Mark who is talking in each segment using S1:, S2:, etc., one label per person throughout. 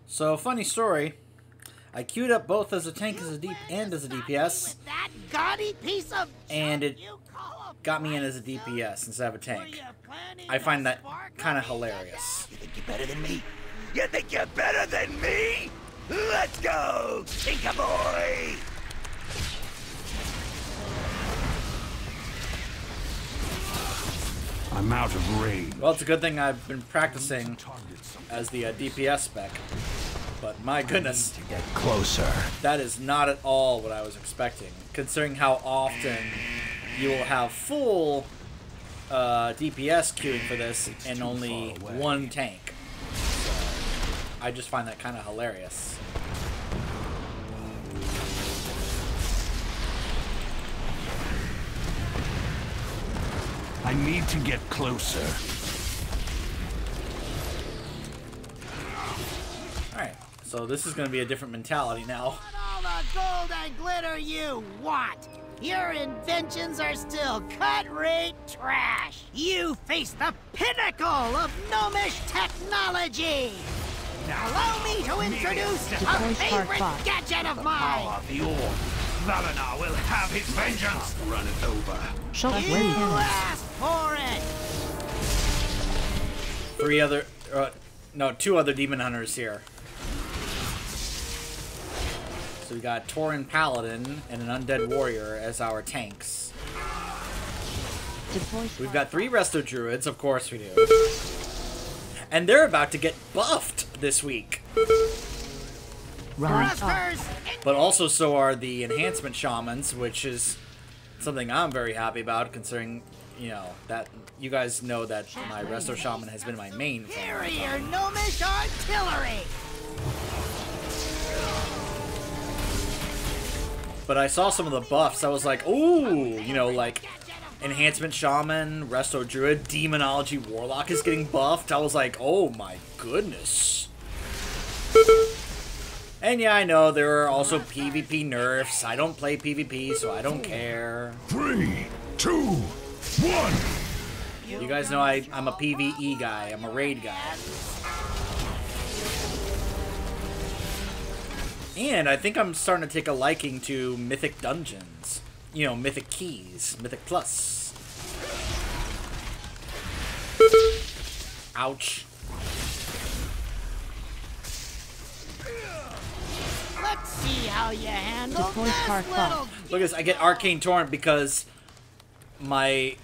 S1: So, funny story. I queued up both as a tank and as a DPS, and it got me in as a DPS instead of a tank. I find that kind of hilarious.
S2: You think you're better than me? You think you're better than me? Let's go, Tinker Boy! I'm out of range.
S1: Well, it's a good thing I've been practicing as the DPS spec. But my goodness,
S2: To get closer.
S1: that is not at all what I was expecting. Considering how often you will have full DPS queuing for this and only one tank. So, I just find that kind of hilarious.
S2: I need to get closer.
S1: Alright, so this is going to be a different mentality now.
S3: What all the gold and glitter you want? Your inventions are still cut-rate trash. You face the pinnacle of gnomish technology. Allow me to introduce a favorite gadget of mine.
S2: Power of the orb. Valinor will have his vengeance. Run it over.
S3: You asked for it.
S1: Two other demon hunters here. So we got Tauren Paladin and an Undead Warrior as our tanks. We've got 3 Resto Druids, of course we do. And they're about to get buffed this week. But also so are the Enhancement Shamans, which is something I'm very happy about, considering, you know, that you guys know that my Resto Shaman has been my main for a long time.
S3: Superior gnomish artillery.
S1: But I saw some of the buffs, I was like, ooh, you know, like Enhancement Shaman, Resto Druid, Demonology Warlock is getting buffed. I was like, oh my goodness. And yeah, I know there are also PvP nerfs. I don't play PvP, so I don't care.
S2: 3, 2, 1.
S1: You guys know I'm a PvE guy. I'm a raid guy. And I think I'm starting to take a liking to Mythic Dungeons. You know, Mythic Keys, Mythic Plus. Ouch.
S3: Let's see how you handle this little...
S1: Look at this, I get Arcane Torrent because my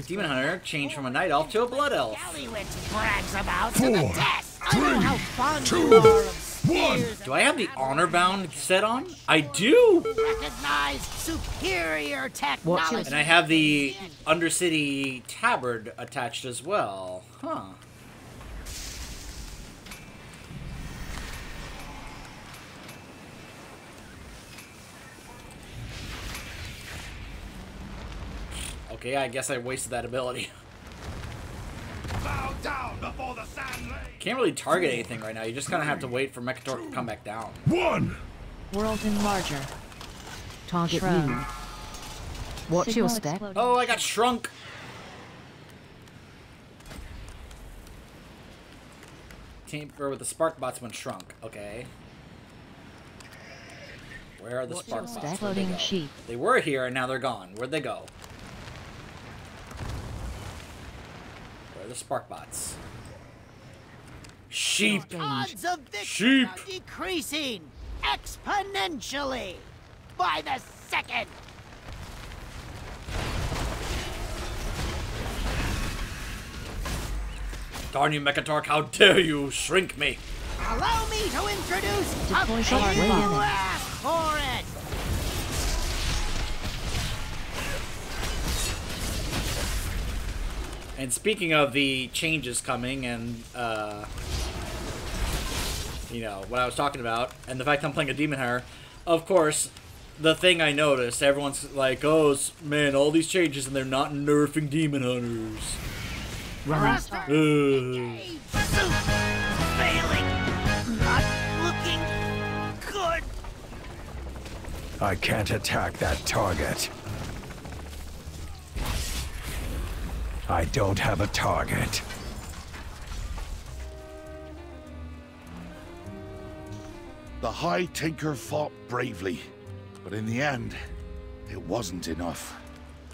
S1: Demon Hunter changed from a Night Elf to a Blood Elf.
S3: Gallywitz brags about to
S2: 4,
S3: the test. I know how fond
S2: 2,
S3: you are of
S2: 1.
S1: Do I have the Honor Bound set on? I do!
S3: recognize superior technology.
S1: And I have the Undercity Tabard attached as well. Huh. Okay, I guess I wasted that ability.
S2: Bow down before the sand lay.
S1: Can't really target anything right now. You just kind of have to wait for Mechatork to come back down.
S2: 1.
S4: World enlarger. Target you. Watch your step.
S1: Oh, I got shrunk! Tamper with the spark bots when shrunk. Okay. Where are the spark bots? Where'd they
S4: Floating
S1: go?
S4: sheep.
S1: They were here and now they're gone. Where'd they go? Where are the spark bots? Sheep!
S3: Odds of victory
S1: Sheep.
S3: are decreasing exponentially by the second.
S1: Darn you, Mechatork, how dare you shrink me!
S3: Allow me to introduce
S4: Deploy
S3: a
S4: shot
S3: few
S4: weapon.
S3: asked for it.
S1: And speaking of the changes coming and, you know, what I was talking about, and the fact I'm playing a Demon Hunter, of course, the thing I noticed, everyone's like, oh, man, all these changes and they're not nerfing Demon Hunters.
S3: Thruster, engage. Soup. Failing. Not looking good.
S2: I can't attack that target. I don't have a target.
S5: The High Tinker fought bravely, but in the end, it wasn't enough.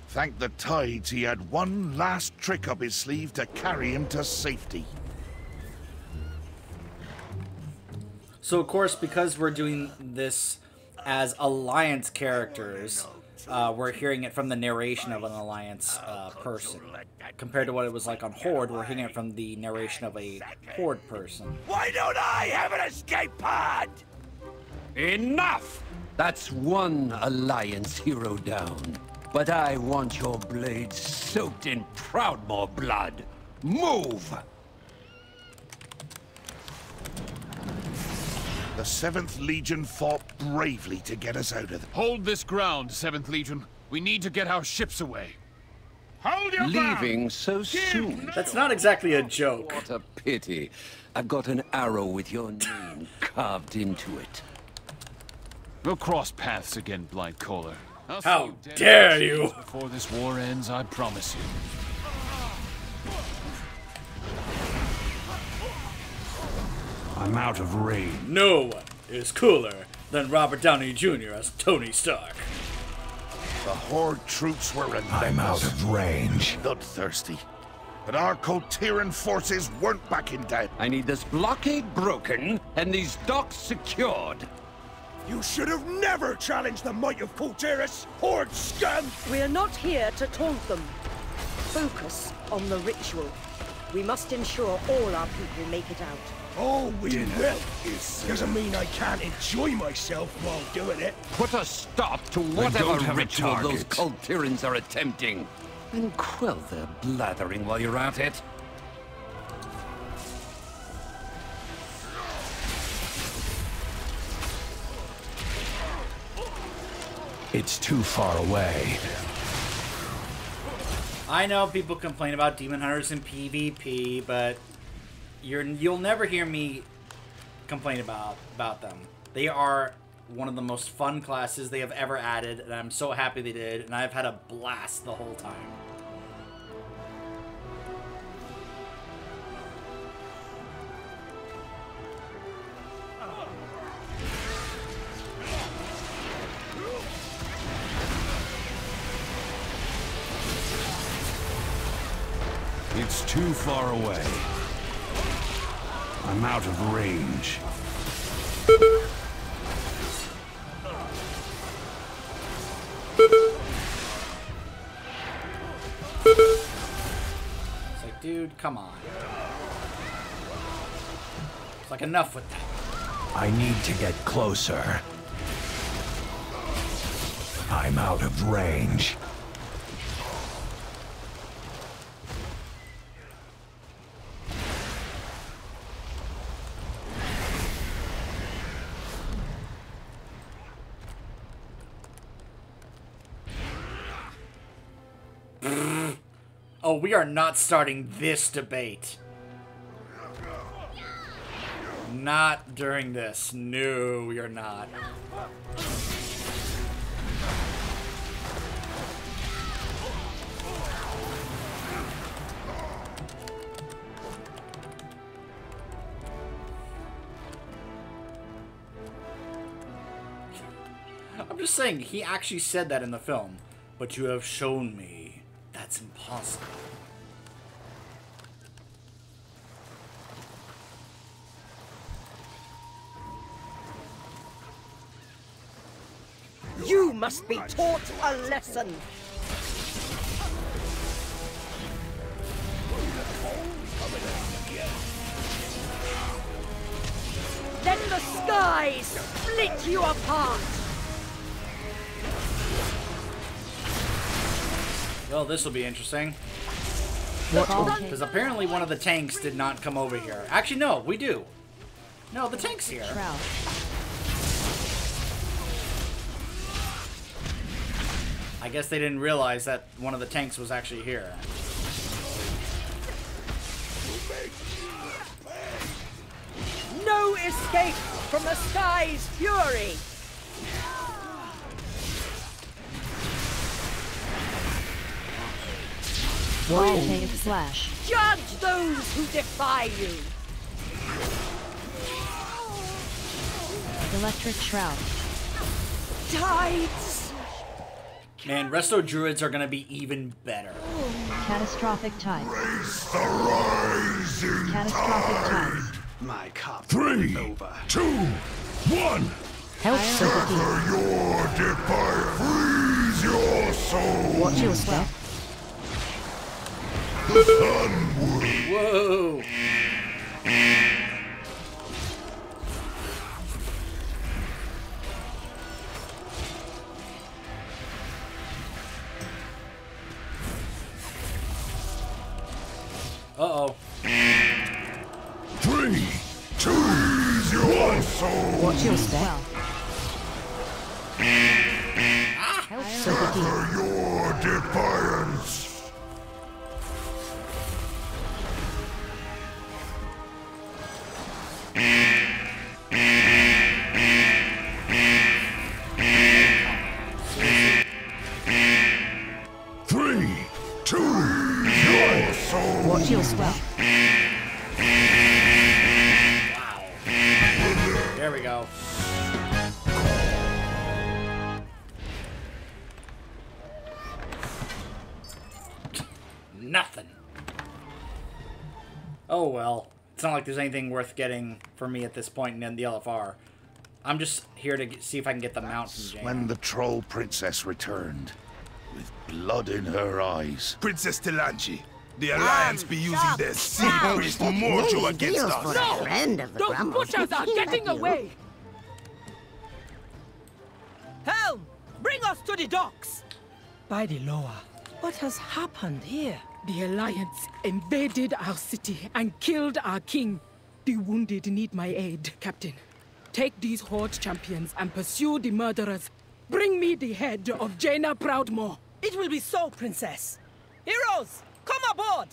S5: Thank the tides he had one last trick up his sleeve to carry him to safety.
S1: So of course, because we're doing this as Alliance characters, we're hearing it from the narration of an Alliance person. Compared to what it was like on Horde, we're hearing it from the narration of a Horde person.
S2: Why don't I have an escape pod?
S6: Enough! That's one Alliance hero down. But I want your blades soaked in Proudmoore blood. Move!
S5: The 7th Legion fought bravely to get us out of there.
S7: Hold this ground, 7th Legion. We need to get our ships away. Hold your ground!
S6: Leaving so soon?
S1: That's not exactly a joke.
S6: What a pity. I've got an arrow with your name carved into it.
S7: We'll cross paths again, Blind Caller.
S1: How dare you!
S7: Before this war ends, I promise you.
S6: I'm out of range.
S1: No one is cooler than Robert Downey Jr. as Tony Stark.
S5: The Horde troops were relentless.
S6: I'm out of range.
S5: Bloodthirsty. But our Kul Tiran forces weren't backing down.
S6: I need this blockade broken and these docks secured.
S2: You should have never challenged the might of Kul Tiras, Horde scum!
S8: We're not here to taunt them. Focus on the ritual. We must ensure all our people make it out.
S2: Oh, we will. Doesn't mean I can't enjoy myself while doing it.
S6: Put a stop to whatever ritual those Kul Tirans are attempting. And quell their blathering while you're at it.
S9: It's too far away.
S1: I know people complain about Demon Hunters in PvP, but you'll never hear me complain about them. They are one of the most fun classes they have ever added, and I'm so happy they did, and I've had a blast the whole time.
S9: It's too far away. I'm out of range.
S1: It's like, dude, come on. It's like, enough with that.
S9: I need to get closer. I'm out of range.
S1: Oh, we are not starting this debate. Not during this. No, we are not. I'm just saying, he actually said that in the film. But you have shown me that's impossible.
S8: You must be taught a lesson. Let the skies split you apart.
S1: Well, this will be interesting. Because apparently one of the tanks did not come over here. Actually, no, we do. No, the tank's here.
S4: Shroud.
S1: I guess they didn't realize that one of the tanks was actually here.
S8: No escape from the sky's fury.
S4: Wall slash.
S8: Judge those who defy you.
S4: Electric Shroud.
S8: Tides!
S1: Man, Resto Druids are gonna be even better.
S4: Catastrophic Tides.
S5: Raise the rising
S4: Catastrophic
S5: tide.
S4: Tides.
S9: My cup
S5: 3, 2, 1.
S4: Help sympathy.
S5: Your defiance. Freeze your soul.
S4: Watch your step.
S5: The sun will.
S1: Whoa! Uh-oh.
S5: 3, 2, 1. Soul.
S4: Watch your step. Help sympathy.
S5: Your defiance.
S4: Watch your step.
S1: There we go. Nothing. Oh well. It's not like there's anything worth getting for me at this point in the LFR. I'm just here to see if I can get the mount from Jaina.
S5: When the troll princess returned, with blood in her eyes.
S10: Princess Telanchi, the Alliance be using their sea priest Mojo against us.
S8: No!
S3: Those butchers are getting away!
S8: Helm! Bring us to the docks! By the Loa, what has happened here?
S11: The Alliance invaded our city and killed our king. The wounded need my aid, Captain. Take these Horde champions and pursue the murderers. Bring me the head of Jaina Proudmoore.
S8: It will be so, Princess. Heroes, come aboard!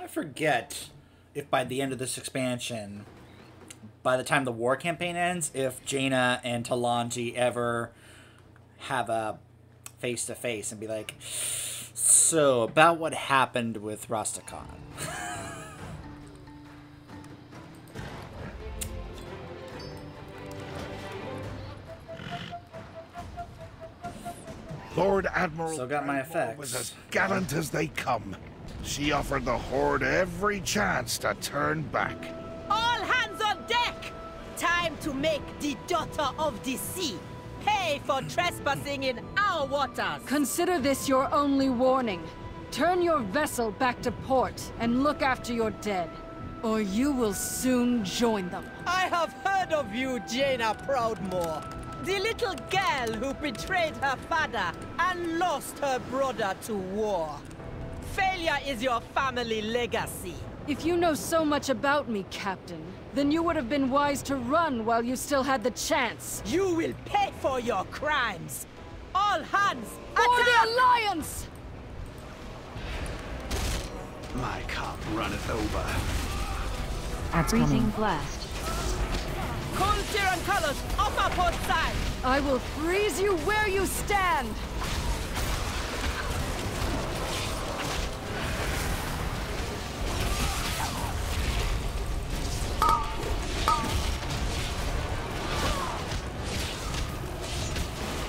S1: I forget if by the end of this expansion, by the time the war campaign ends, if Jaina and Talanji ever have a face-to-face and be like, so, about what happened with Rastakhan.
S5: Lord Admiral
S1: Still got my effects.
S5: was as gallant as they come. She offered the Horde every chance to turn back.
S8: All hands on deck! Time to make the daughter of the sea pay for trespassing in our waters!
S12: Consider this your only warning. Turn your vessel back to port and look after your dead, or you will soon join them.
S8: I have heard of you, Jaina Proudmoore. The little girl who betrayed her father and lost her brother to war. Failure is your family legacy.
S12: If you know so much about me, Captain, then you would have been wise to run while you still had the chance.
S8: You will pay for your crimes. All hands,
S12: for the Alliance!
S9: My cup runneth over.
S4: Freezing blast.
S8: Kul Tiras colors, upper port side!
S12: I will freeze you where you stand!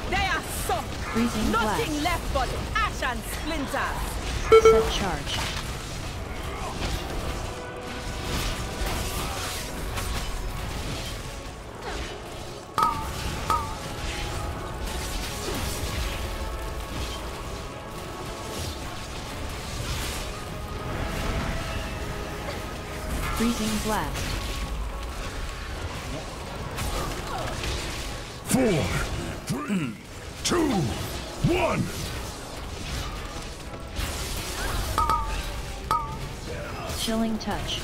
S8: They are sunk!
S4: Freezing
S8: Nothing
S4: blast.
S8: left but ash and splinters!
S4: Set charge. Freezing blast.
S5: 4, 3, 2, 1.
S4: Chilling touch.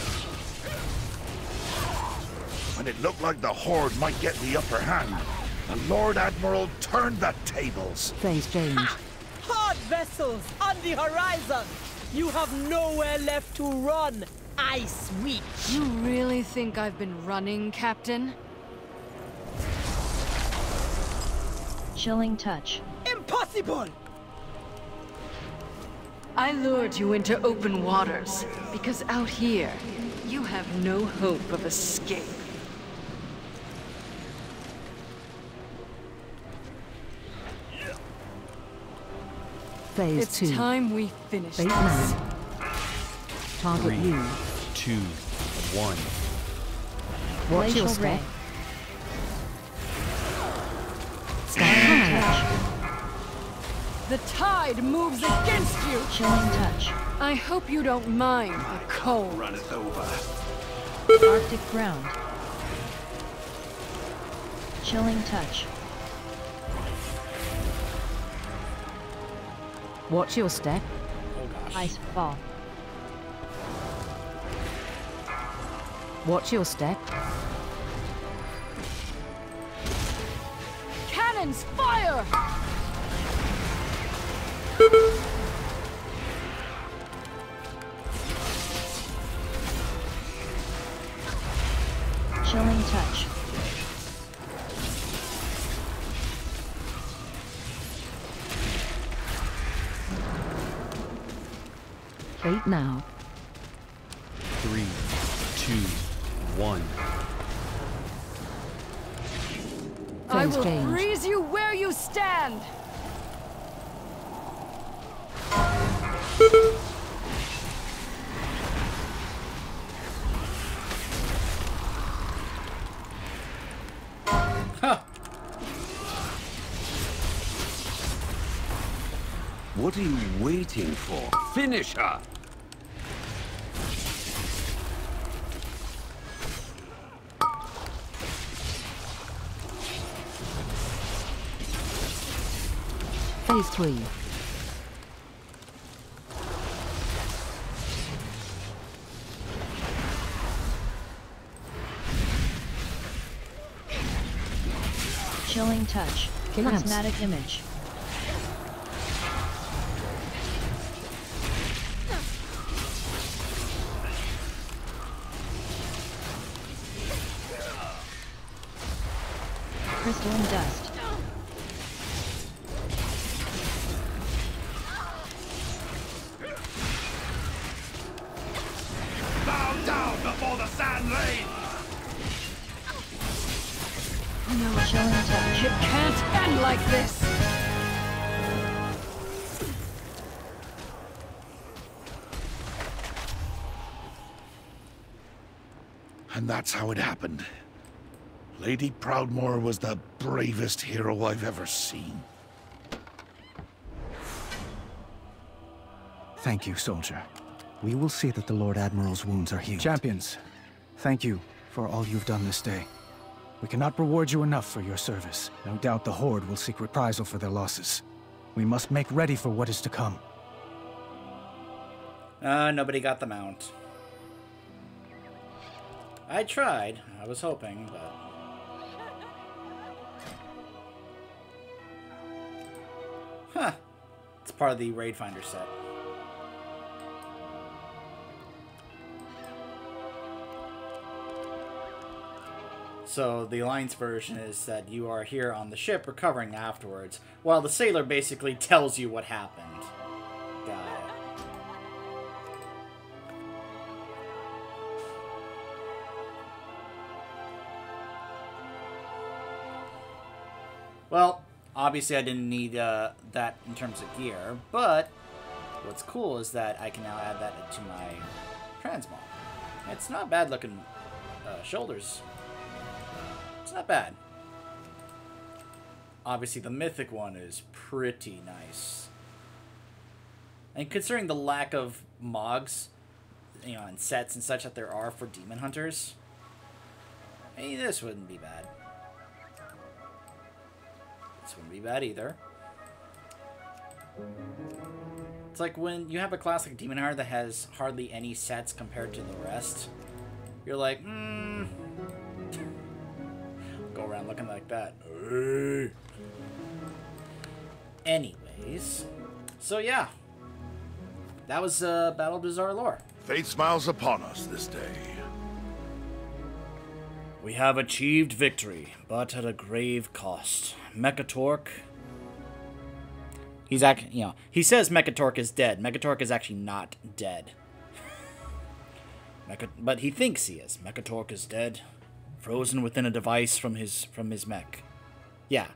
S5: When it looked like the Horde might get the upper hand, the Lord Admiral turned the tables.
S11: Things change.
S8: Horde vessels on the horizon! You have nowhere left to run! Ice Witch!
S12: You really think I've been running, Captain?
S4: Chilling touch.
S8: Impossible!
S12: I lured you into open waters, because out here, you have no hope of escape.
S13: Phase
S12: It's
S13: 2.
S12: time we finish
S13: Bait
S12: this.
S13: now. Target
S14: 3,
S13: you.
S14: 2, 1.
S13: Watch your
S4: Glacial
S13: step.
S4: ray.
S13: Stand high.
S12: The tide moves against you!
S4: Chilling touch.
S12: I hope you don't mind the cold.
S9: Runneth over.
S4: Arctic ground. Chilling touch.
S13: Watch your step.
S4: Ice fall.
S13: Watch your step.
S12: Cannons fire!
S4: Chilling touch.
S13: Bait now.
S14: 3, 2, 1.
S12: I
S13: Phase
S12: will
S13: change.
S12: freeze you where you stand!
S6: What are you waiting for? Finish her!
S13: Phase 3.
S4: Chilling touch.
S13: Collapse.
S4: Prismatic image. Crystalline dust.
S2: Bow down before the sand rain!
S4: No, chilling touch.
S12: It can't end like this!
S5: And that's how it happened. Lady Proudmoore was the bravest hero I've ever seen.
S15: Thank you, soldier. We will see that the Lord Admiral's wounds are healed. Champions, thank you for all you've done this day. We cannot reward you enough for your service. No doubt the Horde will seek reprisal for their losses. We must make ready for what is to come.
S1: Nobody got the mount. I tried. I was hoping, but... Huh. It's part of the Raid Finder set. So the Alliance version is that you are here on the ship recovering afterwards, while the sailor basically tells you what happened. Got it. Well, obviously I didn't need that in terms of gear, but what's cool is that I can now add that to my transmog. It's not bad looking shoulders. It's not bad. Obviously, the mythic one is pretty nice. And considering the lack of mogs, you know, and sets and such that there are for demon hunters, hey, this wouldn't be bad. This wouldn't be bad either. It's like when you have a classic demon hunter that has hardly any sets compared to the rest. You're like, go around looking like that. Hey. Anyways, so yeah, that was Battle of Dazar'alor.
S5: Fate smiles upon us this day.
S1: We have achieved victory, but at a grave cost. Mechatork, He's actually, you know, he says Mekatork is dead. Mekatork is actually not dead. But he thinks he is. Mekatork is dead, frozen within a device from his mech. Yeah,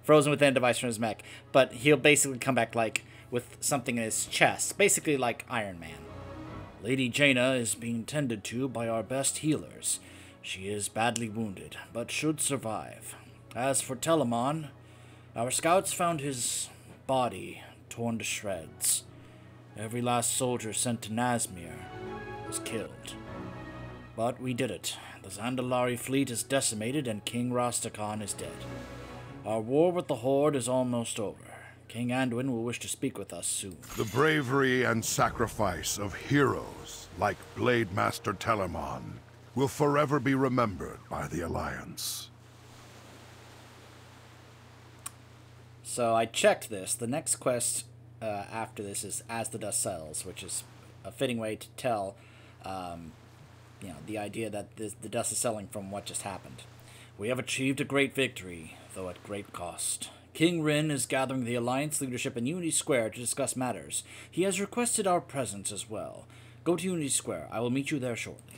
S1: frozen within a device from his mech. But he'll basically come back like with something in his chest, basically like Iron Man. Lady Jaina is being tended to by our best healers. She is badly wounded, but should survive. As for Telamon, our scouts found his body torn to shreds. Every last soldier sent to Nazmir was killed. But we did it. The Dazar'alor fleet is decimated and King Rastakhan is dead. Our war with the Horde is almost over. King Anduin will wish to speak with us soon.
S5: The bravery and sacrifice of heroes like Blade Master Telamon will forever be remembered by the Alliance.
S1: So I checked this. The next quest after this is As the Dust Settles, which is a fitting way to tell you know, the idea that the dust is settling from what just happened. We have achieved a great victory, though at great cost. King Rin is gathering the Alliance leadership in Unity Square to discuss matters. He has requested our presence as well. Go to Unity Square. I will meet you there shortly.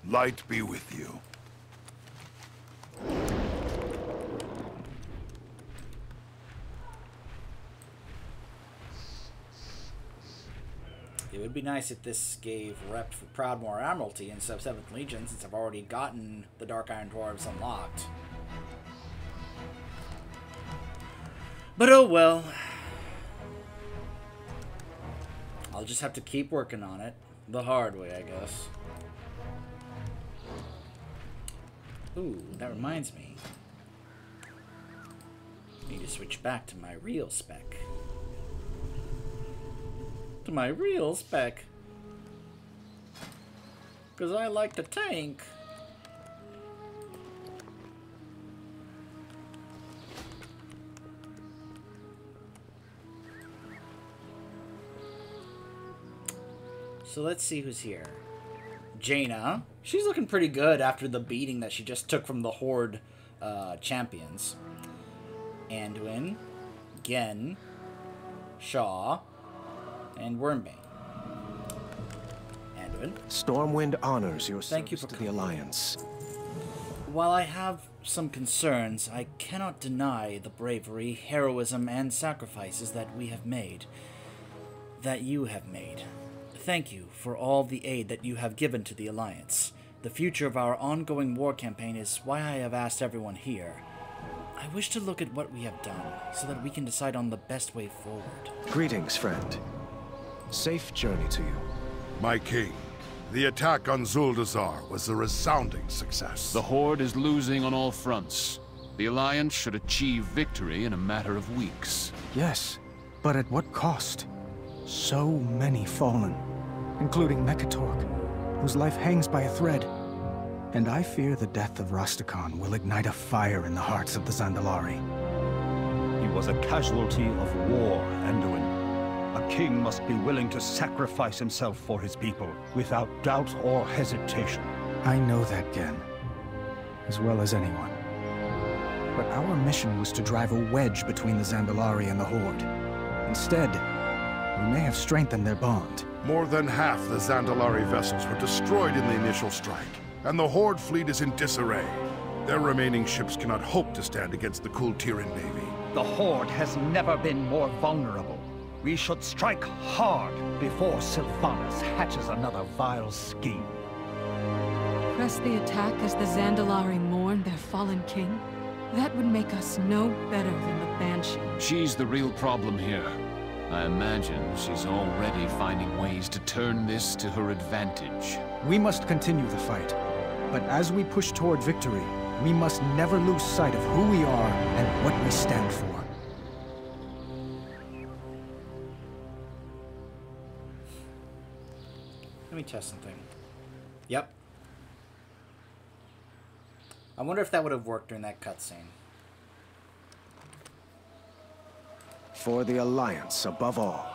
S5: Light be with you.
S1: It would be nice if this gave rep for Proudmoore Admiralty instead of 7th Legion, since I've already gotten the Dark Iron Dwarves unlocked. But oh well. I'll just have to keep working on it. The hard way, I guess. Ooh, that reminds me. I need to switch back to my real spec. To my real spec. Because I like to tank. So let's see who's here. Jaina. She's looking pretty good after the beating that she just took from the Horde champions. Anduin, Gen, Shaw, and Wormbane. Anduin.
S16: Stormwind honors your
S1: Thank you
S16: service
S1: for
S16: to the Alliance.
S1: While I have some concerns, I cannot deny the bravery, heroism, and sacrifices that we have made. That you have made. Thank you for all the aid that you have given to the Alliance. The future of our ongoing war campaign is why I have asked everyone here. I wish to look at what we have done, so that we can decide on the best way forward.
S16: Greetings, friend. Safe journey to you.
S5: My king, the attack on Zuldazar was a resounding success.
S7: The Horde is losing on all fronts. The Alliance should achieve victory in a matter of weeks.
S15: Yes, but at what cost? So many fallen, including Mekatork, whose life hangs by a thread. And I fear the death of Rastakhan will ignite a fire in the hearts of the Dazar'alor.
S17: He was a casualty of war, Anduin. A king must be willing to sacrifice himself for his people, without doubt or hesitation.
S15: I know that, Gen, as well as anyone. But our mission was to drive a wedge between the Dazar'alor and the Horde. Instead, we may have strengthened their bond.
S5: More than half the Dazar'alor vessels were destroyed in the initial strike, and the Horde fleet is in disarray. Their remaining ships cannot hope to stand against the Kul Tiras navy.
S17: The Horde has never been more vulnerable. We should strike hard before Sylvanas hatches another vile scheme.
S12: Press the attack as the Dazar'alor mourn their fallen king? That would make us no better than the Banshee.
S7: She's the real problem here. I imagine she's already finding ways to turn this to her advantage.
S15: We must continue the fight. But as we push toward victory, we must never lose sight of who we are and what we stand for.
S1: Let me test something. Yep. I wonder if that would have worked during that cutscene.
S16: For the Alliance, above all.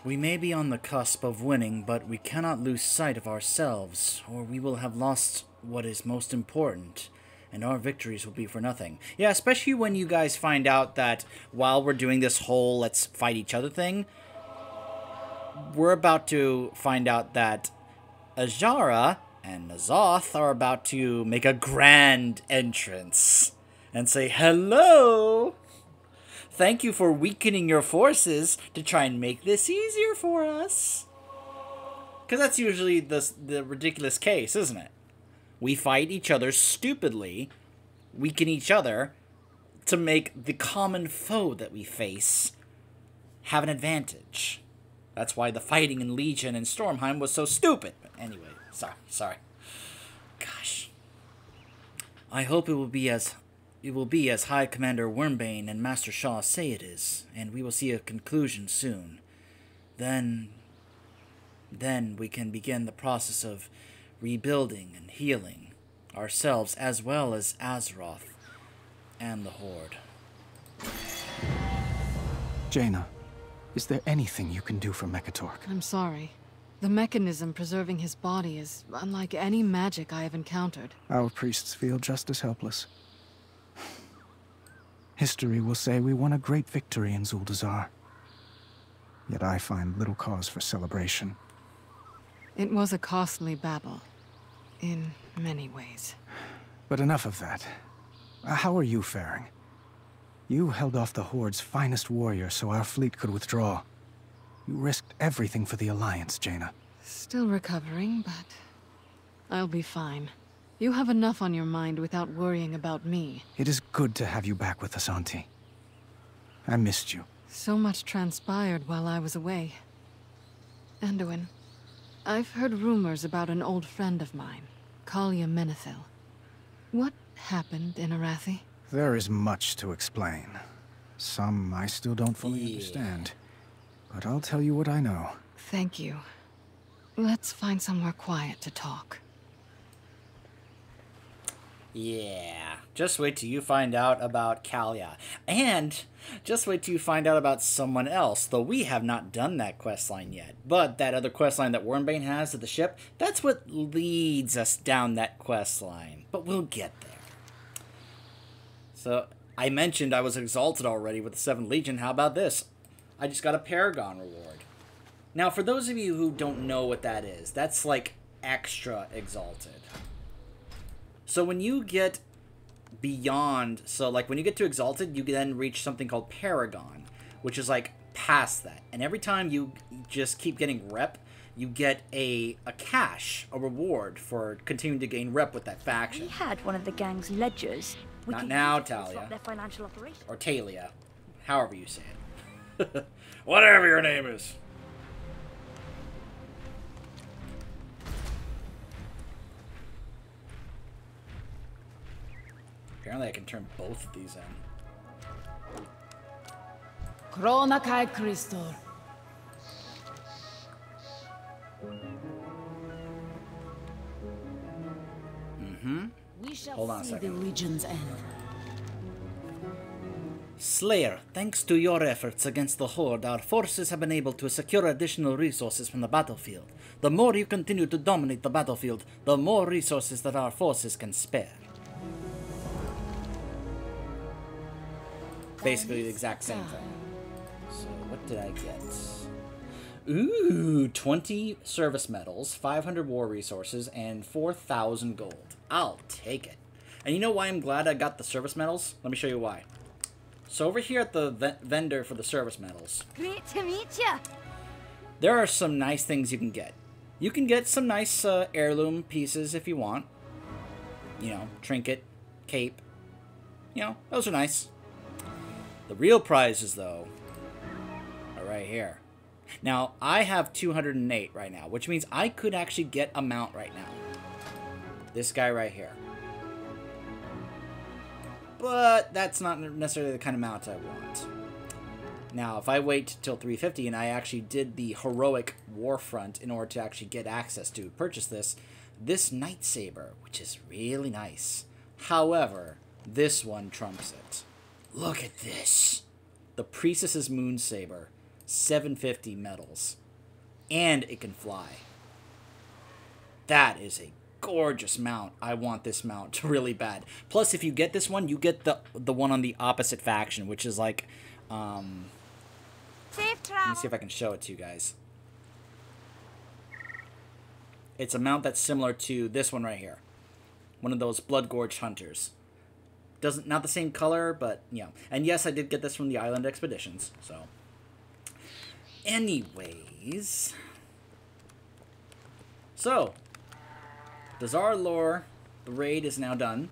S1: We may be on the cusp of winning, but we cannot lose sight of ourselves, or we will have lost what is most important, and our victories will be for nothing. Yeah, especially when you guys find out that while we're doing this whole let's fight each other thing, we're about to find out that Azara and Nazoth are about to make a grand entrance and say, hello! Thank you for weakening your forces to try and make this easier for us. Because that's usually the ridiculous case, isn't it? We fight each other stupidly, weaken each other, to make the common foe that we face have an advantage. That's why the fighting in Legion and Stormheim was so stupid. But anyway, sorry. Gosh. I hope it will be as High Commander Wormbane and Master Shaw say it is, and we will see a conclusion soon. Then we can begin the process of rebuilding and healing ourselves as well as Azeroth and the Horde.
S15: Jaina, is there anything you can do for Mekatork?
S12: I'm sorry. The mechanism preserving his body is unlike any magic I have encountered.
S15: Our priests feel just as helpless. History will say we won a great victory in Zuldazar. Yet I find little cause for celebration.
S12: It was a costly battle, in many ways.
S15: But enough of that. How are you faring? You held off the Horde's finest warrior so our fleet could withdraw. You risked everything for the Alliance, Jaina.
S12: Still recovering, but I'll be fine. You have enough on your mind without worrying about me.
S15: It is good to have you back with us, Auntie. I missed you.
S12: So much transpired while I was away. Anduin, I've heard rumors about an old friend of mine, Kalia Menethil. What happened in Arathi?
S15: There is much to explain. Some I still don't fully understand. But I'll tell you what I know.
S12: Thank you. Let's find somewhere quiet to talk.
S1: Yeah. Just wait till you find out about Kalia. And just wait till you find out about someone else, though we have not done that questline yet. But that other questline that Wormbane has at the ship, that's what leads us down that questline. But we'll get there. So, I mentioned I was exalted already with the 7th Legion. How about this? I just got a Paragon reward. Now, for those of you who don't know what that is, that's like extra exalted. So when you get beyond, so like when you get to exalted, you then reach something called Paragon, which is like past that. And every time you just keep getting rep, you get a cash, a reward for continuing to gain rep with that faction.
S18: We had one of the gang's ledgers.
S1: Not now, Talia.
S18: Their financial operation.
S1: Or Talia. However you say it. Whatever your name is. Apparently I can turn both of these in.
S11: Krona kai Kristor. We shall
S1: Hold on a
S11: see
S1: second.
S11: the Legion's end.
S1: Slayer, thanks to your efforts against the Horde, our forces have been able to secure additional resources from the battlefield. The more you continue to dominate the battlefield, the more resources that our forces can spare. Basically the exact same thing. So, what did I get? Ooh, 20 service medals, 500 war resources, and 4,000 gold. I'll take it. And you know why I'm glad I got the service medals? Let me show you why. So over here at the vendor for the service medals,
S18: Great to meet you.
S1: there are some nice things you can get. You can get some nice heirloom pieces if you want. You know, trinket, cape. You know, those are nice. The real prizes, though, are right here. Now, I have 208 right now, which means I could actually get a mount right now. This guy right here. But that's not necessarily the kind of mount I want. Now, if I wait till 350 and I actually did the heroic warfront in order to actually get access to purchase this Night Saber, which is really nice. However, this one trumps it. Look at this. The Priestess's Moon Saber, 750 medals. And it can fly. That is a gorgeous mount. I want this mount really bad. Plus, if you get this one, you get the one on the opposite faction, which is like,
S18: Safe travel.
S1: let me see if I can show it to you guys. It's a mount that's similar to this one right here. One of those Blood Gorge Hunters. Not the same color, but, you know. And yes, I did get this from the Island Expeditions, so. Anyways. So. Dazar'alor, the raid is now done.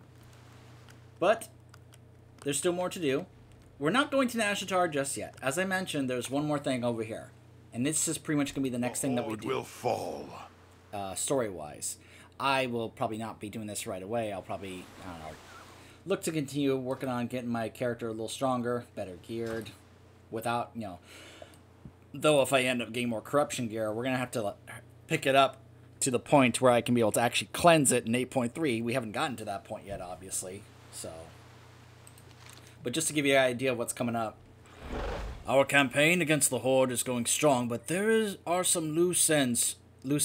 S1: But, there's still more to do. We're not going to Nashatar just yet. As I mentioned, there's one more thing over here. And this is pretty much going to be the next thing that we do.
S5: Will fall.
S1: Story-wise. I will probably not be doing this right away. I'll probably, I don't know, look to continue working on getting my character a little stronger, better geared, without, you know, though if I end up getting more corruption gear, we're going to have to pick it up to the point where I can be able to actually cleanse it in 8.3. We haven't gotten to that point yet, obviously, so. But just to give you an idea of what's coming up. Our campaign against the Horde is going strong, but there are some loose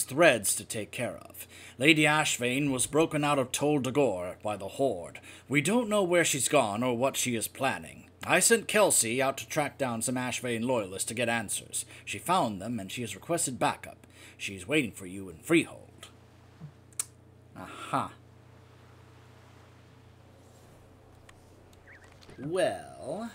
S1: threads to take care of. Lady Ashvane was broken out of Tol Dagor by the Horde. We don't know where she's gone or what she is planning. I sent Kelsey out to track down some Ashvane loyalists to get answers. She found them, and she has requested backup. She's waiting for you in Freehold. Aha. Well,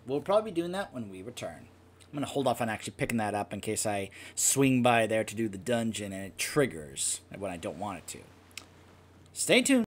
S1: we'll probably be doing that when we return. I'm going to hold off on actually picking that up in case I swing by there to do the dungeon and it triggers when I don't want it to. Stay tuned.